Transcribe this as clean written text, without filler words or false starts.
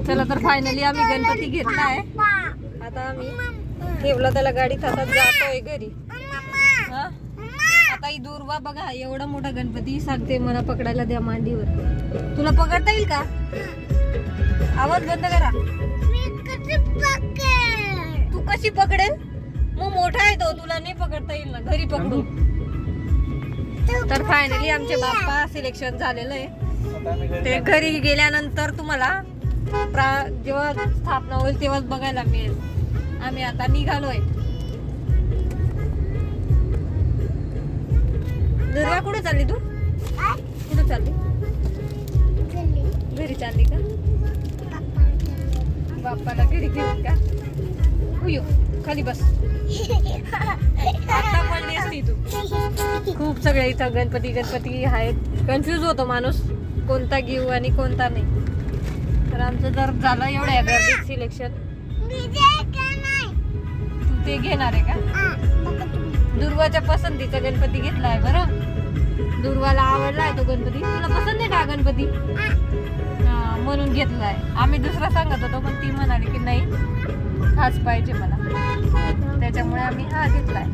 चला तर फायनली आम्ही गणपती घेतलाय. आता आम्ही ठेवला त्याला गाडीत, आता जातोय घरी. हा? आता ही दुर्वा बघा, एवढा मोठा गणपती. सांगते मला पकडायला द्या मांडीवर. तुला पकडता येईल का? आवाज बंद करा. तू कशी पकडेल? मग मोठा आहे तो, तुला नाही पकडता येईल ना. घरी पकडू. तर फायनली आमचे बाप्पा सिलेक्शन झालेलं आहे. ते घरी गेल्यानंतर तुम्हाला जेव्हा स्थापना होईल तेव्हाच बघायला मिळेल. आम्ही आता निघालोय. दुर्वा कुठे चालली तू? कुठे चालली? घरी चालली का? बाप्पाला घरी घेऊन का? उयो खाली बस. आता पडली असती तू. खूप सगळे इथं गणपती आहेत. कन्फ्यूज होतो माणूस कोणता घेऊ आणि कोणता नाही. तर आमचं जर झालं एवढ्या गर्दीत सिलेक्शन. तू ते घेणार आहे का? दुर्वाच्या पसंतीचा गणपती घेतलाय. बरं, दुर्वाला आवडलाय तो गणपती. तुला पसंत आहे का गणपती? हा, म्हणून घेतलाय. आम्ही दुसरा सांगत होतो पण ती म्हणाली की नाही, हाच पाहिजे मला. त्याच्यामुळे आम्ही हा घेतलाय.